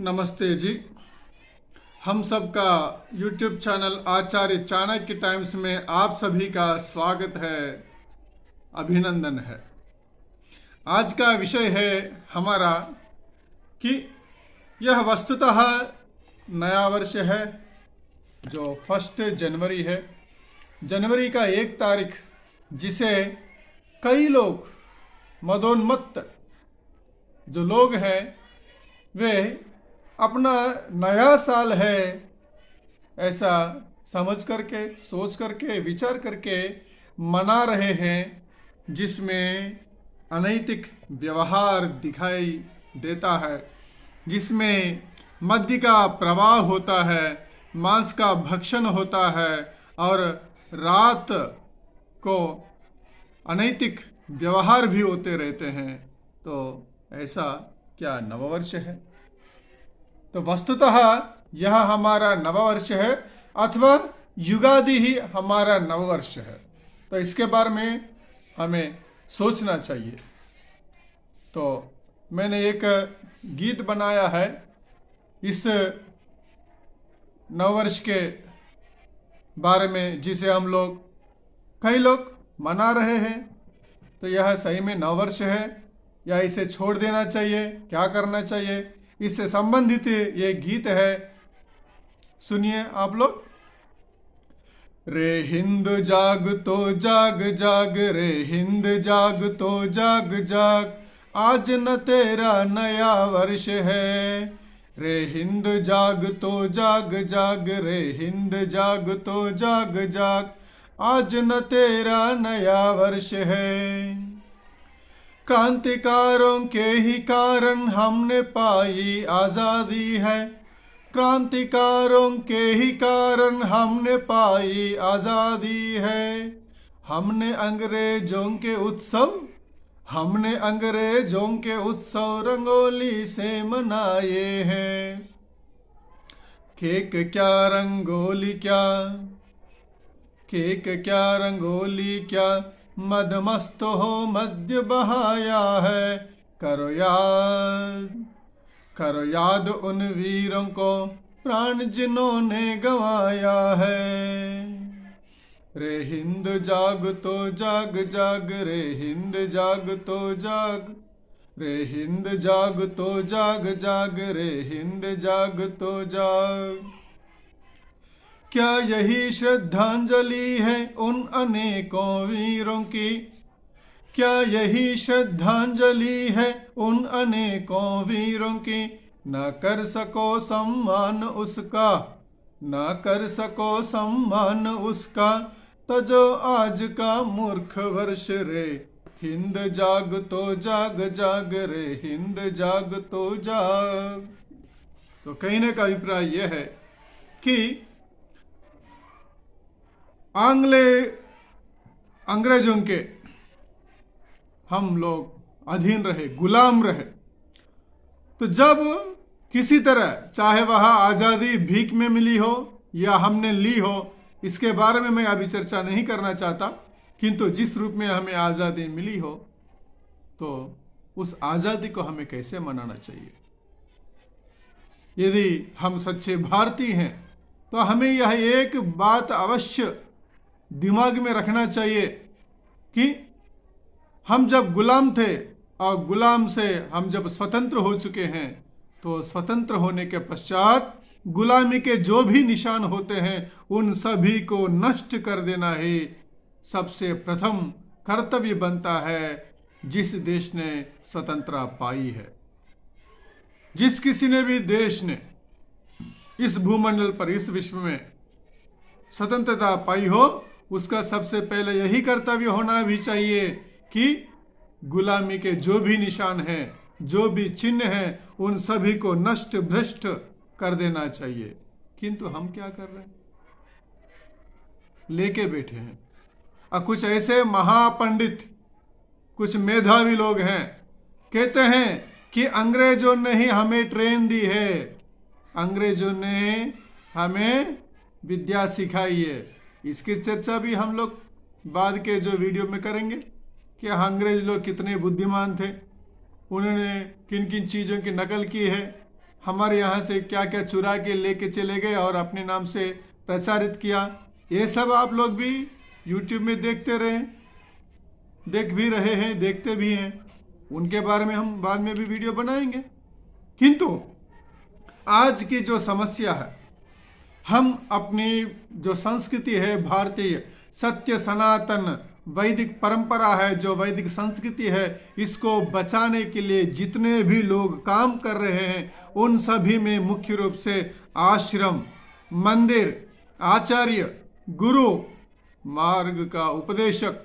नमस्ते जी। हम सबका YouTube चैनल आचार्य चाणक्य टाइम्स में आप सभी का स्वागत है, अभिनंदन है। आज का विषय है हमारा कि यह वस्तुतः नया वर्ष है जो 1 जनवरी है। जनवरी का 1 तारीख, जिसे कई लोग मदोन्मत्त जो लोग हैं वे अपना नया साल है ऐसा समझ करके, सोच करके, विचार करके मना रहे हैं, जिसमें अनैतिक व्यवहार दिखाई देता है, जिसमें मद्य का प्रवाह होता है, मांस का भक्षण होता है और रात को अनैतिक व्यवहार भी होते रहते हैं। तो ऐसा क्या नववर्ष है? तो वस्तुतः यह हमारा नववर्ष है अथवा युगादि ही हमारा नववर्ष है। तो इसके बारे में हमें सोचना चाहिए। तो मैंने एक गीत बनाया है इस नववर्ष के बारे में, जिसे हम लोग कई लोग मना रहे हैं। तो यह सही में नववर्ष है या इसे छोड़ देना चाहिए, क्या करना चाहिए, इससे संबंधित ये गीत है। सुनिए आप लोग। रे हिंद जाग तो जाग जाग, रे हिंद जाग तो जाग जाग, आज न तेरा नया वर्ष है। रे हिंद जाग तो जाग जाग, रे हिंद जाग तो जाग जाग, आज न तेरा नया वर्ष है। क्रांतिकारों के ही कारण हमने पाई आज़ादी है, क्रांतिकारों के ही कारण हमने पाई आज़ादी है। हमने अंग्रेजों के उत्सव रंगोली से मनाए हैं। केक क्या रंगोली क्या, केक क्या रंगोली क्या, मदमस्त हो मध्य बहाया है। करो याद उन वीरों को, प्राण जिन्होंने गंवाया है। रे हिंद जाग तो जाग जाग, रे हिंद जाग तो जाग, रे हिंद जाग तो जाग जाग, रे हिंद जाग तो जाग। क्या यही श्रद्धांजलि है उन अनेकों वीरों की, क्या यही श्रद्धांजलि है उन अनेकों वीरों की। न कर सको सम्मान उसका, न कर सको सम्मान उसका, तो जो आज का मूर्ख वर्ष। रे हिंद जाग तो जाग जाग, रे हिंद जाग तो जाग। तो कहने का अभिप्राय यह है कि अंग्रेजों के हम लोग अधीन रहे, गुलाम रहे। तो जब किसी तरह, चाहे वह आज़ादी भीख में मिली हो या हमने ली हो, इसके बारे में मैं अभी चर्चा नहीं करना चाहता, किंतु जिस रूप में हमें आज़ादी मिली हो तो उस आज़ादी को हमें कैसे मनाना चाहिए। यदि हम सच्चे भारतीय हैं तो हमें यह एक बात अवश्य दिमाग में रखना चाहिए कि हम जब गुलाम थे और गुलाम से हम जब स्वतंत्र हो चुके हैं, तो स्वतंत्र होने के पश्चात गुलामी के जो भी निशान होते हैं उन सभी को नष्ट कर देना ही सबसे प्रथम कर्तव्य बनता है। जिस देश ने स्वतंत्रता पाई है, जिस किसी ने भी देश ने इस भूमंडल पर, इस विश्व में स्वतंत्रता पाई हो, उसका सबसे पहले यही कर्तव्य होना भी चाहिए कि गुलामी के जो भी निशान हैं, जो भी चिन्ह हैं, उन सभी को नष्ट भ्रष्ट कर देना चाहिए। किंतु हम क्या कर रहे हैं? लेके बैठे हैं। और कुछ ऐसे महापंडित, कुछ मेधावी लोग हैं, कहते हैं कि अंग्रेजों ने ही हमें ट्रेन दी है, अंग्रेजों ने हमें विद्या सिखाई है। इसकी चर्चा भी हम लोग बाद के जो वीडियो में करेंगे कि अंग्रेज लोग कितने बुद्धिमान थे, उन्होंने किन किन चीज़ों की नकल की है, हमारे यहाँ से क्या क्या चुरा के लेके चले गए और अपने नाम से प्रचारित किया। ये सब आप लोग भी YouTube में देखते रहे, देख भी रहे हैं, देखते भी हैं। उनके बारे में हम बाद में भी वीडियो बनाएंगे। किंतु आज की जो समस्या है, हम अपनी जो संस्कृति है, भारतीय सत्य सनातन वैदिक परंपरा है, जो वैदिक संस्कृति है, इसको बचाने के लिए जितने भी लोग काम कर रहे हैं, उन सभी में मुख्य रूप से आश्रम, मंदिर, आचार्य, गुरु, मार्ग का उपदेशक,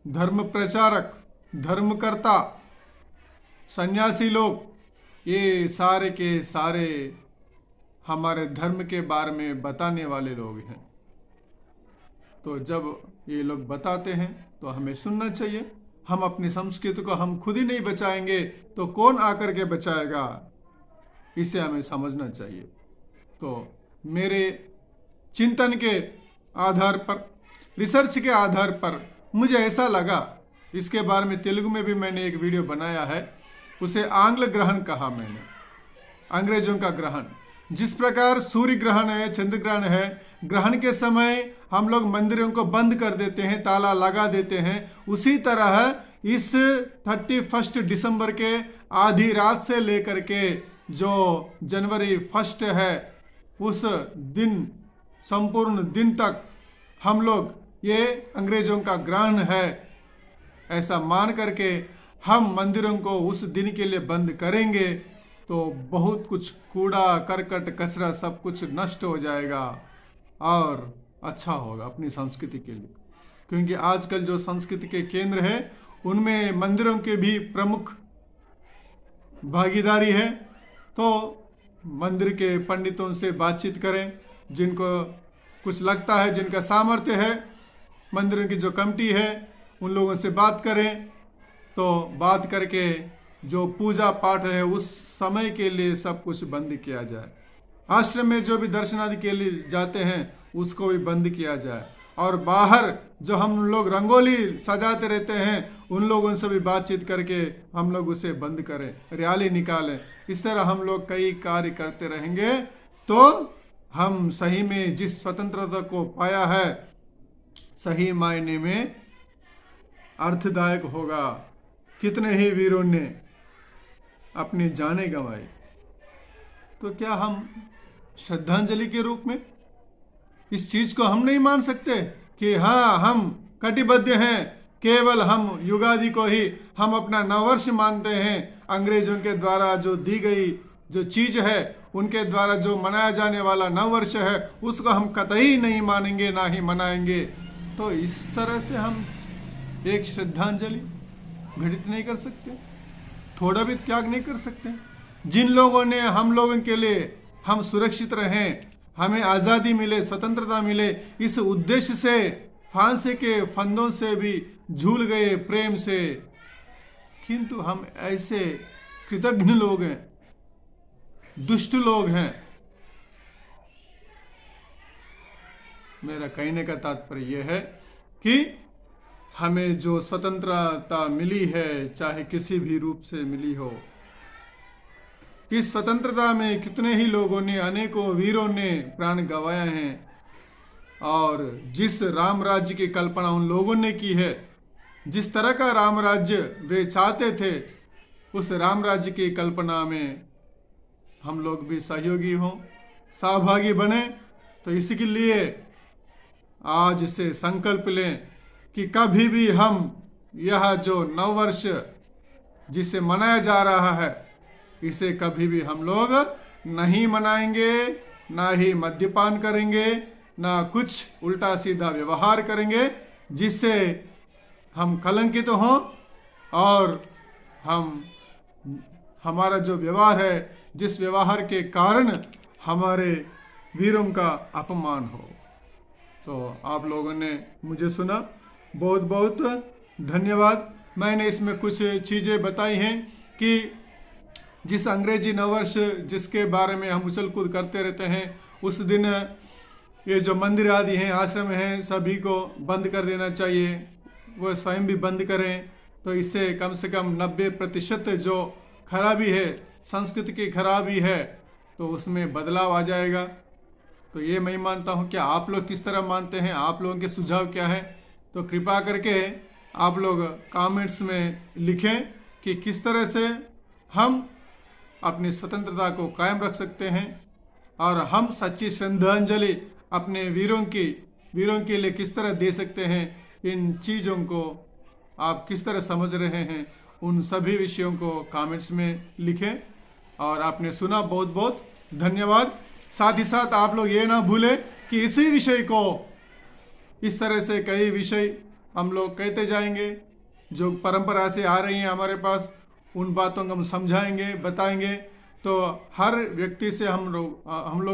धर्म प्रचारक, धर्मकर्ता, सन्यासी लोग, ये सारे के सारे हमारे धर्म के बारे में बताने वाले लोग हैं। तो जब ये लोग बताते हैं तो हमें सुनना चाहिए। हम अपनी संस्कृति को हम खुद ही नहीं बचाएंगे तो कौन आकर के बचाएगा, इसे हमें समझना चाहिए। तो मेरे चिंतन के आधार पर, रिसर्च के आधार पर मुझे ऐसा लगा, इसके बारे में तेलुगु में भी मैंने एक वीडियो बनाया है, उसे आंग्ल ग्रहण कहा मैंने, अंग्रेजों का ग्रहण। जिस प्रकार सूर्य ग्रहण है, चंद्र ग्रहण है, ग्रहण के समय हम लोग मंदिरों को बंद कर देते हैं, ताला लगा देते हैं, उसी तरह इस 31 दिसंबर के आधी रात से लेकर के जो जनवरी 1 है, उस दिन संपूर्ण दिन तक हम लोग ये अंग्रेजों का ग्रहण है ऐसा मान करके हम मंदिरों को उस दिन के लिए बंद करेंगे तो बहुत कुछ कूड़ा करकट कचरा सब कुछ नष्ट हो जाएगा और अच्छा होगा अपनी संस्कृति के लिए। क्योंकि आजकल जो संस्कृति के केंद्र है उनमें मंदिरों के भी प्रमुख भागीदारी है। तो मंदिर के पंडितों से बातचीत करें, जिनको कुछ लगता है, जिनका सामर्थ्य है, मंदिरों की जो कमेटी है उन लोगों से बात करें। तो बात करके जो पूजा पाठ है उस समय के लिए सब कुछ बंद किया जाए। आश्रम में जो भी दर्शनादि के लिए जाते हैं उसको भी बंद किया जाए। और बाहर जो हम लोग रंगोली सजाते रहते हैं उन लोगों से भी बातचीत करके हम लोग उसे बंद करें, रैली निकालें। इस तरह हम लोग कई कार्य करते रहेंगे तो हम सही में जिस स्वतंत्रता को पाया है सही मायने में अर्थदायक होगा। कितने ही वीरों ने अपनी जानें गंवाई, तो क्या हम श्रद्धांजलि के रूप में इस चीज को हम नहीं मान सकते कि हाँ हम कटिबद्ध हैं, केवल हम युगादि को ही हम अपना नववर्ष मानते हैं। अंग्रेजों के द्वारा जो दी गई जो चीज है, उनके द्वारा जो मनाया जाने वाला नववर्ष है, उसको हम कतई नहीं मानेंगे, ना ही मनाएंगे। तो इस तरह से हम एक श्रद्धांजलि घटित नहीं कर सकते, थोड़ा भी त्याग नहीं कर सकते। जिन लोगों ने हम लोगों के लिए हम सुरक्षित रहें, हमें आज़ादी मिले, स्वतंत्रता मिले, इस उद्देश्य से फांसी के फंदों से भी झूल गए प्रेम से, किंतु हम ऐसे कृतघ्न लोग हैं, दुष्ट लोग हैं। मेरा कहने का तात्पर्य यह है कि हमें जो स्वतंत्रता मिली है, चाहे किसी भी रूप से मिली हो, इस स्वतंत्रता में कितने ही लोगों ने, अनेकों वीरों ने प्राण गंवाए हैं। और जिस राम राज्य की कल्पना उन लोगों ने की है, जिस तरह का राम राज्य वे चाहते थे, उस राम राज्य की कल्पना में हम लोग भी सहयोगी हों, सहभागी बने। तो इसके लिए आज से संकल्प लें कि कभी भी हम यह जो नववर्ष जिसे मनाया जा रहा है, इसे कभी भी हम लोग नहीं मनाएंगे, ना ही मद्यपान करेंगे, ना कुछ उल्टा सीधा व्यवहार करेंगे जिससे हम कलंकित हों और हमारा जो व्यवहार है, जिस व्यवहार के कारण हमारे वीरों का अपमान हो। तो आप लोगों ने मुझे सुना, बहुत बहुत धन्यवाद। मैंने इसमें कुछ चीज़ें बताई हैं कि जिस अंग्रेजी नववर्ष जिसके बारे में हम उछल कूद करते रहते हैं, उस दिन ये जो मंदिर आदि हैं, आश्रम हैं, सभी को बंद कर देना चाहिए। वो स्वयं भी बंद करें, तो इससे कम से कम 90% जो खराबी है संस्कृति की खराबी है तो उसमें बदलाव आ जाएगा। तो ये मैं मानता हूँ। क्या आप लोग किस तरह मानते हैं? आप लोगों के सुझाव क्या हैं? तो कृपा करके आप लोग कमेंट्स में लिखें कि किस तरह से हम अपनी स्वतंत्रता को कायम रख सकते हैं और हम सच्ची श्रद्धांजलि अपने वीरों के लिए किस तरह दे सकते हैं। इन चीज़ों को आप किस तरह समझ रहे हैं, उन सभी विषयों को कमेंट्स में लिखें। और आपने सुना, बहुत बहुत धन्यवाद। साथ ही साथ आप लोग ये ना भूलें कि इसी विषय को इस तरह से कई विषय हम लोग कहते जाएंगे जो परंपरा से आ रही हैं हमारे पास, उन बातों को हम समझाएंगे, बताएंगे। तो हर व्यक्ति से हम लोग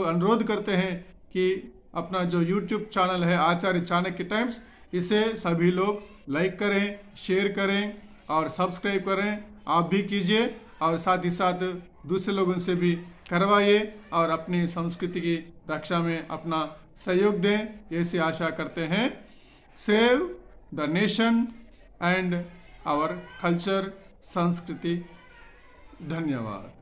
अनुरोध करते हैं कि अपना जो YouTube चैनल है आचार्य चाणक्य टाइम्स, इसे सभी लोग लाइक करें, शेयर करें और सब्सक्राइब करें। आप भी कीजिए और साथ ही साथ दूसरे लोगों से भी करवाइए और अपनी संस्कृति की रक्षा में अपना सहयोग दें, ऐसी आशा करते हैं। Save the nation and our culture, संस्कृति। धन्यवाद।